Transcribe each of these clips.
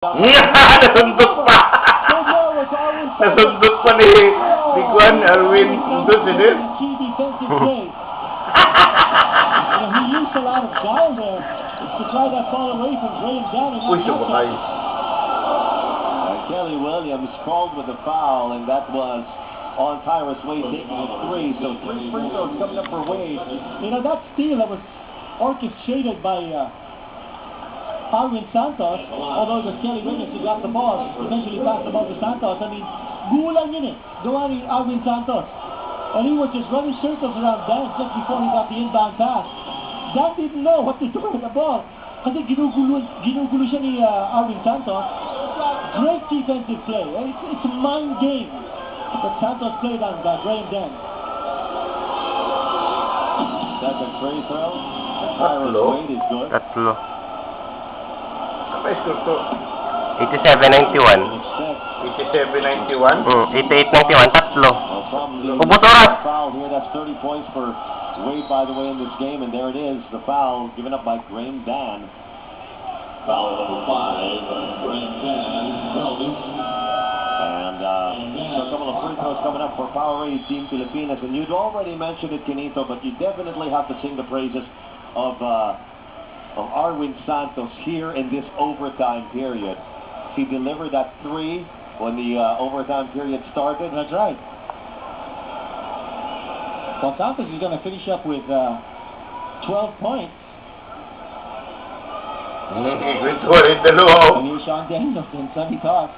Nasundot pa! Nasundot pa ni Juan Erwin. Sundot si Din. He used a lot of guile there to try that ball away from Graham down. Uy, subakay. Kelly Williams called with a foul, and that was on Tyrus Wade taking a three. So 3 free throws coming up for Wade. You know, that steal that was orchestrated by Alvin Santos, although it was Kelly Williams who got the ball, eventually passed the ball to Santos. I mean, gulang yun eh, gawa ni Alvin Santos. And he was just running circles around Dan just before he got the inbound pass. Dan didn't know what to do with the ball. Kasi ginugulo siya ni Alvin Santos. Great defensive play. And it's a mind game that Santos played on Graham Dan. Second free throw. Tyrus Wade is good. Tatlo. May score to? 87-91. 87-91? 88-91. Tatlo. Ubos oras. Foul here. That's 30 points for Wade, by the way, in this game. And there it is, the foul given up by Graham Dan. Foul number 5, Graham Dan. And so a couple of free throws coming up for Powerade Team Pilipinas. And you'd already mentioned it, Kenito, but you definitely have to sing the praises of Arwin Santos here in this overtime period. He delivered that 3 when the overtime period started. That's right. Well, Santos is going to finish up with 12 points. And here's Sean Danielson, Sonny Toss.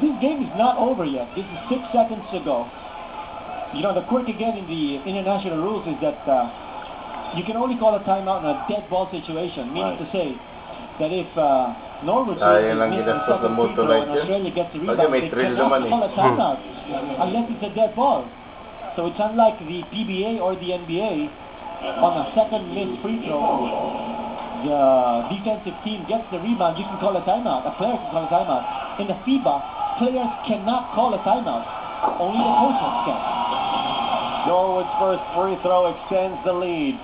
This game is not over yet. This is 6 seconds to go. You know, the quirk again in the international rules is that you can only call a timeout in a dead ball situation, meaning to say that if Norwood misses the second free throw and Australia gets the rebound, they cannot call a timeout unless it's a dead ball. So it's unlike the PBA or the NBA. On a second missed free throw, the defensive team gets the rebound, you can call a timeout. A player can call a timeout. In the FIBA, players cannot call a timeout. Only the coaches can. Norwood's first free throw extends the lead.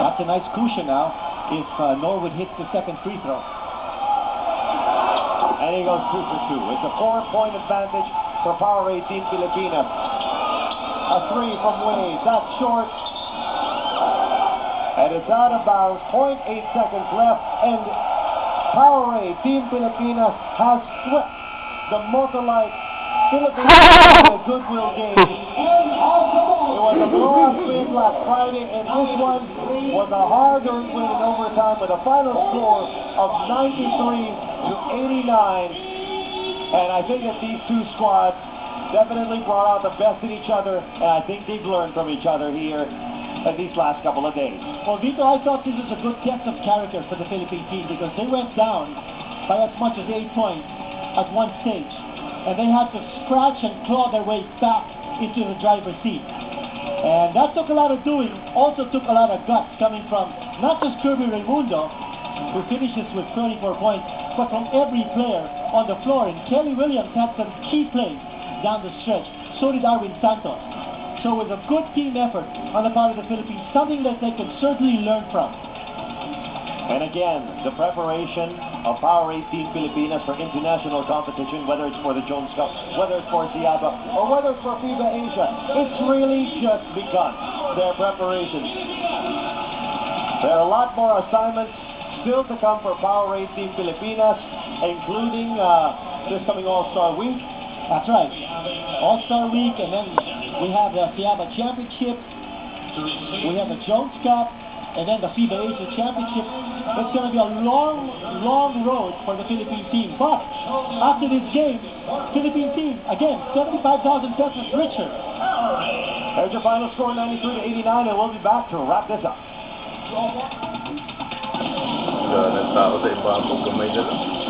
That's a nice cushion now if Norwood hits the second free throw. And he goes 2 for 2. It's a 4-point advantage for Powerade Team Pilipinas. A 3 from Wade. That's short. And it's out of bounds. 0.8 seconds left. And Powerade Team Pilipinas has swept the Motolite Philippines in a goodwill game. It was a blowout win last Friday, and this one was a hard-earned win in overtime with a final score of 93-89. And I think that these two squads definitely brought out the best in each other, and I think they've learned from each other here in these last couple of days. Well, Vito, I thought this was a good test of character for the Philippine team because they went down by as much as 8 points at one stage, and they had to scratch and claw their way back into the driver's seat. And that took a lot of doing, also took a lot of guts coming from not just Kirby Raimundo, who finishes with 34 points, but from every player on the floor. And Kelly Williams had some key plays down the stretch. So did Arwin Santos. So it was a good team effort on the part of the Philippines, something that they can certainly learn from. And again, the preparation of Powerade Team Pilipinas for international competition, whether it's for the Jones Cup, whether it's for Siaba, or whether it's for FIBA Asia, it's really just begun, their preparations. There are a lot more assignments still to come for Powerade Team Pilipinas, including this coming All-Star Week. That's right. All-Star Week, and then we have the Siaba Championship, we have the Jones Cup, and then the FIBA Asia Championship. It's going to be a long, long road for the Philippine team. But after this game, Philippine team, again, 75,000 pesos richer. There's your final score, 93-89, and we'll be back to wrap this up. Nagtao sa iba ako, kamay na lang.